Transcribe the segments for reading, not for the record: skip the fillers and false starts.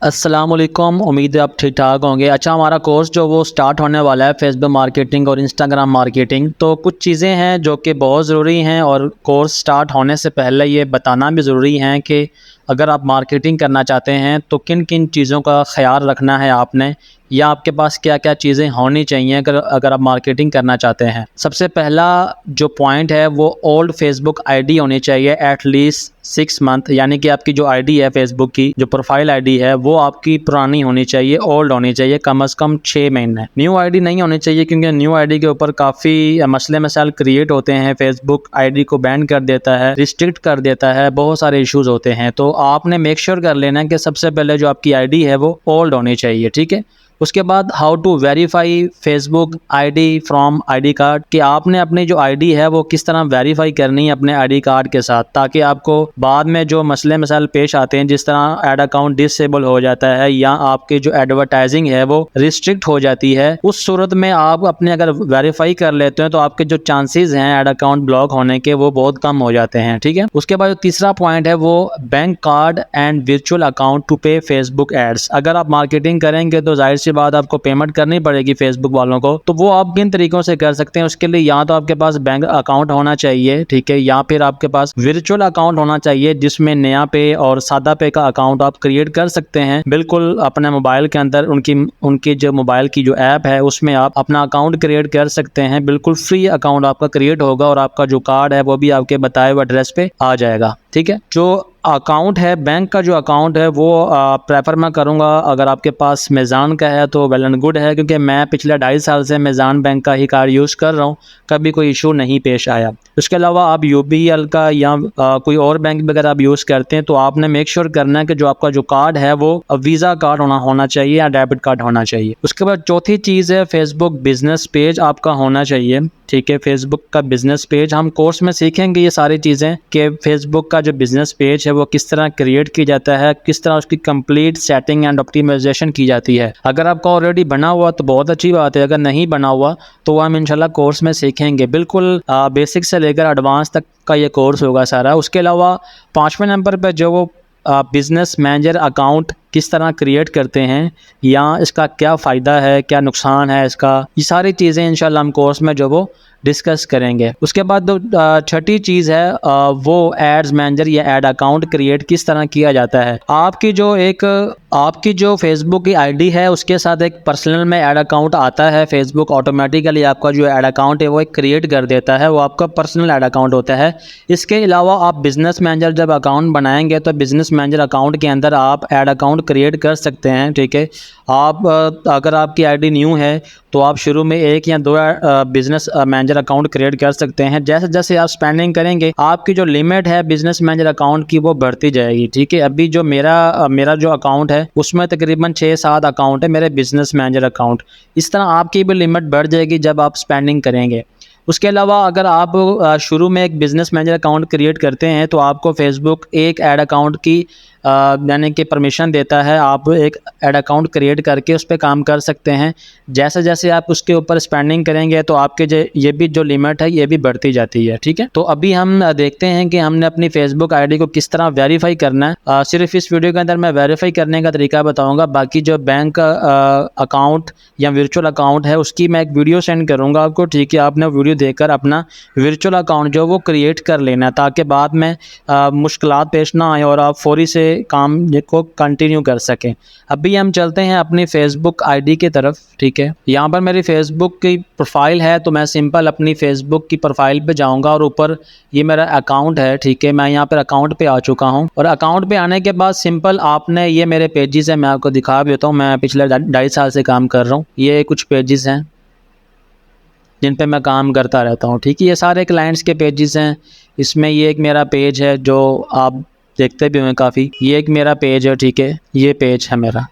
अस्सलाम वालेकुम। उम्मीद है आप ठीक ठाक होंगे। अच्छा, हमारा कोर्स जो वो स्टार्ट होने वाला है फेसबुक मार्केटिंग और इंस्टाग्राम मार्केटिंग। तो कुछ चीज़ें हैं जो कि बहुत ज़रूरी हैं और कोर्स स्टार्ट होने से पहले ये बताना भी ज़रूरी है कि अगर आप मार्केटिंग करना चाहते हैं तो किन किन चीज़ों का ख्याल रखना है आपने, या आपके पास क्या क्या चीज़ें होनी चाहिए अगर आप मार्केटिंग करना चाहते हैं। सबसे पहला जो पॉइंट है वो ओल्ड फेसबुक आईडी होनी चाहिए एटलीस्ट 6 मंथ, यानी कि आपकी जो आईडी है फेसबुक की, जो प्रोफाइल आईडी है वो आपकी पुरानी होनी चाहिए, ओल्ड होनी चाहिए, कम से कम 6 महीने। न्यू आईडी नहीं होनी चाहिए क्योंकि न्यू आईडी के ऊपर काफ़ी मसले मसाइल क्रिएट होते हैं। फेसबुक आईडी को बैन कर देता है, रिस्ट्रिक्ट कर देता है, बहुत सारे इश्यूज होते हैं। तो आपने मेक श्योर कर लेना कि सबसे पहले जो आपकी आईडी है वो ओल्ड होनी चाहिए, ठीक है। उसके बाद how to verify Facebook ID from ID card, कि आपने अपनी जो आईडी है वो किस तरह वेरीफाई करनी है अपने आईडी कार्ड के साथ, ताकि आपको बाद में जो मसले मसाइल पेश आते हैं, जिस तरह ऐड अकाउंट डिसेबल हो जाता है या आपकी जो एडवर्टाइजिंग है वो रिस्ट्रिक्ट हो जाती है, उस सूरत में आप अपने अगर वेरीफाई कर लेते हैं तो आपके जो चांसेस हैं ऐड अकाउंट ब्लॉक होने के वो बहुत कम हो जाते हैं, ठीक है। उसके बाद जो तीसरा पॉइंट है वो bank card and virtual account to pay Facebook ads. अगर आप मार्केटिंग करेंगे तो जाहिर सी बाद आपको पेमेंट करनी पड़ेगी फेसबुक वालों को, तो वो आप किन तरीकों से कर सकते हैं। उसके लिए या तो आपके पास बैंक अकाउंट होना चाहिए, ठीक है, या फिर आपके पास वर्चुअल अकाउंट होना चाहिए जिसमें नया पे और सादा पे का अकाउंट आप क्रिएट कर सकते हैं बिल्कुल अपने मोबाइल के अंदर। उनकी जो मोबाइल की जो ऐप है उसमें आप अपना अकाउंट क्रिएट कर सकते हैं, बिल्कुल फ्री अकाउंट आपका क्रिएट होगा और आपका जो कार्ड है वो भी आपके बताए हुए एड्रेस पे आ जाएगा, ठीक है। जो अकाउंट है बैंक का जो अकाउंट है वो प्रेफर मैं करूँगा अगर आपके पास मेज़ान का है तो वेल एंड गुड है, क्योंकि मैं पिछले 2.5 साल से मेज़ान बैंक का ही कार्ड यूज़ कर रहा हूँ, कभी कोई इशू नहीं पेश आया। उसके अलावा आप यूबीएल का या कोई और बैंक भी अगर आप यूज़ करते हैं तो आपने मेक श्योर करना है कि जो आपका जो कार्ड है वो वीज़ा कार्ड होना चाहिए या डेबिट कार्ड होना चाहिए। उसके बाद चौथी चीज़ है फेसबुक बिजनेस पेज आपका होना चाहिए, ठीक है। फेसबुक का बिजनेस पेज हम कोर्स में सीखेंगे ये सारी चीज़ें कि फेसबुक का जो बिजनेस पेज है वो किस तरह क्रिएट किया जाता है, किस तरह उसकी कंप्लीट सेटिंग एंड ऑप्टिमाइजेशन की जाती है। अगर आपका ऑलरेडी बना हुआ तो बहुत अच्छी बात है, अगर नहीं बना हुआ तो हम इंशाल्लाह कोर्स में सीखेंगे। बिल्कुल बेसिक से लेकर एडवांस तक का ये कोर्स होगा सारा। उसके अलावा 5वें नंबर पर जो वो बिजनेस मैनेजर अकाउंट किस तरह क्रिएट करते हैं या इसका क्या फ़ायदा है, क्या नुकसान है इसका, ये सारी चीज़ें इंशाल्लाह हम कोर्स में जो वो डिस्कस करेंगे। उसके बाद छठी चीज़ है वो एड्स मैनेजर या एड अकाउंट क्रिएट किस तरह किया जाता है। आपकी जो फेसबुक की आईडी है उसके साथ एक पर्सनल में ऐड अकाउंट आता है। फेसबुक ऑटोमेटिकली आपका जो ऐड अकाउंट है वो एक क्रिएट कर देता है, वो आपका पर्सनल ऐड अकाउंट होता है। इसके अलावा आप बिजनेस मैनेजर जब अकाउंट बनाएंगे तो बिजनेस मैनेजर अकाउंट के अंदर आप ऐड अकाउंट क्रिएट कर सकते हैं, ठीक है। आप अगर आपकी आईडी न्यू है तो आप शुरू में 1 या 2 बिजनेस मैनेजर अकाउंट क्रिएट कर सकते हैं। जैसे जैसे आप स्पेंडिंग करेंगे आपकी जो लिमिट है बिजनेस मैनेजर अकाउंट की वो बढ़ती जाएगी, ठीक है। अभी जो मेरा जो अकाउंट है उसमें तकरीबन 6-7 अकाउंट है मेरे बिजनेस मैनेजर अकाउंट। इस तरह आपकी भी लिमिट बढ़ जाएगी जब आप स्पेंडिंग करेंगे। उसके अलावा अगर आप शुरू में एक बिजनेस मैनेजर अकाउंट क्रिएट करते हैं तो आपको फेसबुक एक ऐड अकाउंट की यानी कि परमिशन देता है, आप एक ऐड अकाउंट क्रिएट करके उस पर काम कर सकते हैं। जैसे जैसे आप उसके ऊपर स्पेंडिंग करेंगे तो आपके ये भी जो लिमिट है ये भी बढ़ती जाती है, ठीक है। तो अभी हम देखते हैं कि हमने अपनी फेसबुक आईडी को किस तरह वेरीफाई करना है। सिर्फ इस वीडियो के अंदर मैं वेरीफाई करने का तरीका बताऊंगा, बाकी जो बैंक अकाउंट या वर्चुअल अकाउंट है उसकी मैं एक वीडियो सेंड करूंगा आपको, ठीक है। आपने वीडियो देखकर अपना वर्चुअल अकाउंट जो वो क्रिएट कर लेना है ताकि बाद में मुश्किलात पेश ना आए और आप फौरी से काम को कंटिन्यू कर सकें। अभी हम चलते हैं अपनी फेसबुक आईडी की तरफ, ठीक है। यहाँ पर मेरी फेसबुक की प्रोफाइल है तो मैं सिंपल अपनी फेसबुक की प्रोफाइल पे जाऊँगा और ऊपर ये मेरा अकाउंट है, ठीक है। मैं यहाँ पर अकाउंट पे आ चुका हूँ और अकाउंट पे आने के बाद सिंपल आपने ये मेरे पेजेस हैं, मैं आपको दिखा भी देता हूँ। मैं पिछले 2.5 साल से काम कर रहा हूँ। ये कुछ पेजेस हैं जिन पे मैं काम करता रहता हूँ, ठीक है। ये सारे क्लाइंट्स के पेजेस हैं। इसमें ये एक मेरा पेज है जो आप देखते भी हुए काफ़ी, ये एक मेरा पेज है, ठीक है। ये पेज है मेरा,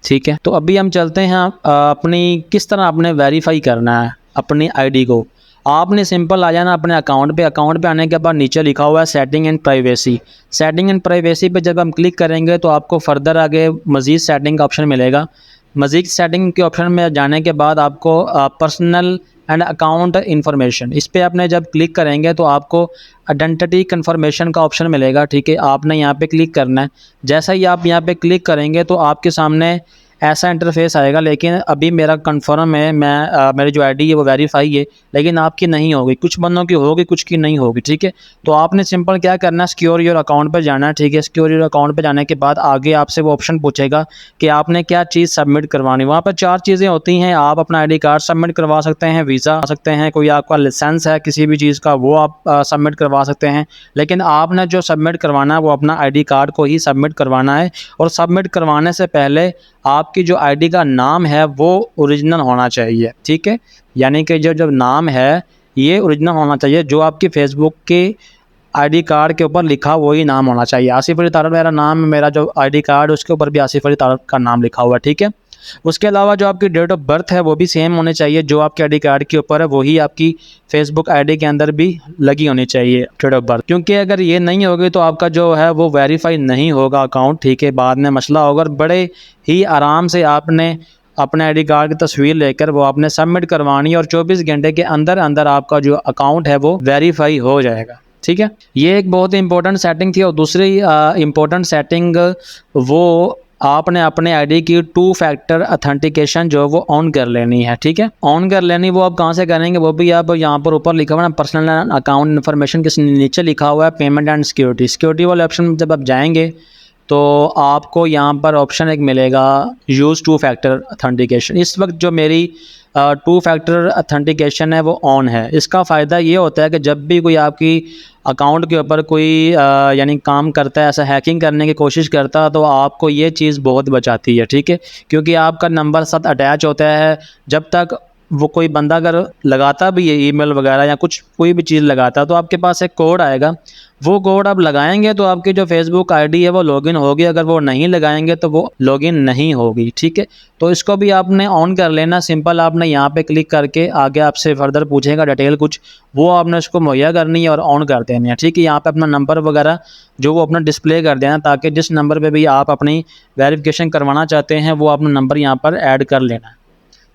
ठीक है। तो अभी हम चलते हैं अपनी किस तरह आपने वेरीफाई करना है अपनी आईडी को। आपने सिंपल आ जाना अपने अकाउंट पे आने के बाद नीचे लिखा हुआ है setting and privacy. Setting and privacy पे जब हम क्लिक करेंगे तो आपको फर्दर आगे मज़ीद सेटिंग का ऑप्शन मिलेगा। मज़ीद सेटिंग के ऑप्शन में जाने के बाद आपको पर्सनल एंड अकाउंट इन्फॉर्मेशन। इस पर आपने जब क्लिक करेंगे तो आपको आइडेंटिटी कन्फर्मेशन का ऑप्शन मिलेगा, ठीक है। आपने यहाँ पे क्लिक करना है। जैसा ही आप यहाँ पे क्लिक करेंगे तो आपके सामने ऐसा इंटरफेस आएगा, लेकिन अभी मेरा कंफर्म है, मेरी जो आईडी है वो वेरीफाई है, लेकिन आपकी नहीं होगी। कुछ बंदों की होगी, कुछ की नहीं होगी, ठीक है। तो आपने सिंपल क्या करना है, सिक्योर योर अकाउंट पर जाना है, ठीक है। सिक्योर योर अकाउंट पर जाने के बाद आगे आपसे वो ऑप्शन पूछेगा कि आपने क्या चीज़ सबमिट करवानी। वहाँ पर 4 चीज़ें होती हैं। आप अपना आई कार्ड सबमिट करवा सकते हैं, वीज़ा आ सकते हैं, कोई आपका लाइसेंस है किसी भी चीज़ का वो आप सबमिट करवा सकते हैं। लेकिन आपने जो सबमिट करवाना है वो अपना आई कार्ड को ही सबमिट करवाना है। और सबमिट करवाने से पहले आपकी जो आईडी का नाम है वो ओरिजिनल होना चाहिए, ठीक है। यानी कि जो नाम है ये ओरिजिनल होना चाहिए। जो आपकी फेसबुक के आईडी कार्ड के ऊपर लिखा वही नाम होना चाहिए। आसिफ अली तारड़ मेरा नाम, मेरा जो आईडी कार्ड उसके ऊपर भी आसिफ अली तारड़ का नाम लिखा हुआ है, ठीक है। उसके अलावा जो आपकी डेट ऑफ बर्थ है वो भी सेम होनी चाहिए। जो आपके आईडी कार्ड के ऊपर है वही आपकी फेसबुक आईडी के अंदर भी लगी होनी चाहिए डेट ऑफ बर्थ, क्योंकि अगर ये नहीं होगी तो आपका जो है वो वेरीफाई नहीं होगा अकाउंट, ठीक है। बाद में मसला होगा। और बड़े ही आराम से आपने अपने आईडी कार्ड की तस्वीर लेकर वो आपने सबमिट करवानी है और 24 घंटे के अंदर अंदर आपका जो अकाउंट है वो वेरीफाई हो जाएगा, ठीक है। ये एक बहुत ही इंपॉर्टेंट सेटिंग थी। और दूसरी इंपॉर्टेंट सेटिंग वो आपने अपने आईडी की 2 फैक्टर अथेंटिकेशन जो वो ऑन कर लेनी है, ठीक है। ऑन कर लेनी वो आप कहाँ से करेंगे, वो भी आप यहाँ पर ऊपर लिखा हुआ है पर्सनल अकाउंट इन्फॉर्मेशन के नीचे लिखा हुआ है पेमेंट एंड सिक्योरिटी। सिक्योरिटी वाले ऑप्शन में जब आप जाएंगे तो आपको यहाँ पर ऑप्शन एक मिलेगा यूज़ 2 फैक्टर अथेंटिकेशन। इस वक्त जो मेरी 2 फैक्टर अथेंटिकेशन है वो ऑन है। इसका फ़ायदा ये होता है कि जब भी कोई आपकी अकाउंट के ऊपर कोई यानी काम करता है, ऐसा हैकिंग करने की कोशिश करता है, तो आपको ये चीज़ बहुत बचाती है, ठीक है। क्योंकि आपका नंबर साथ अटैच होता है। जब तक वो कोई बंदा अगर लगाता भी है ईमेल वगैरह या कुछ कोई भी चीज़ लगाता है तो आपके पास एक कोड आएगा। वो कोड आप लगाएंगे तो आपकी जो फेसबुक आईडी है वो लॉगिन होगी। अगर वो नहीं लगाएंगे तो वो लॉगिन नहीं होगी, ठीक है। तो इसको भी आपने ऑन कर लेना। सिंपल आपने यहाँ पे क्लिक करके आगे आपसे फर्दर पूछेगा डिटेल कुछ, वो आपने उसको मुहैया करनी है और ऑन कर देनी है, ठीक है। यहाँ पे अपना नंबर वगैरह जो वो अपना डिस्प्ले कर देना, ताकि जिस नंबर पर भी आप अपनी वेरिफिकेशन करवाना चाहते हैं वो अपना नंबर यहाँ पर ऐड कर लेना।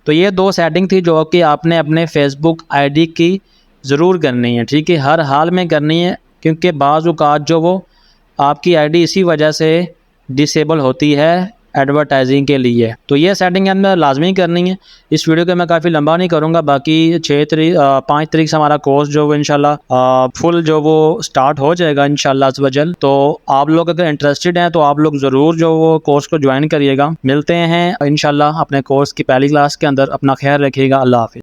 तो ये 2 सेटिंग थी जो कि आपने अपने फेसबुक आईडी की ज़रूर करनी है, ठीक है। हर हाल में करनी है, क्योंकि बाज़ औक़ात जो वो आपकी आईडी इसी वजह से डिसेबल होती है एडवर्टाइजिंग के लिए। तो ये सेटिंग हमें लाजमी करनी है। इस वीडियो को मैं काफ़ी लंबा नहीं करूँगा। बाकी 5 तारीख से हमारा कोर्स जो वो इंशाल्लाह फुल जो वो स्टार्ट हो जाएगा इंशाल्लाह अज़्ज़ वजल। तो आप लोग अगर इंटरेस्टेड हैं तो आप लोग ज़रूर जो वो कोर्स को ज्वाइन करिएगा। मिलते हैं इंशाल्लाह अपने कोर्स की पहली क्लास के अंदर। अपना ख्याल रखिएगा। अल्लाह हाफ़िज़।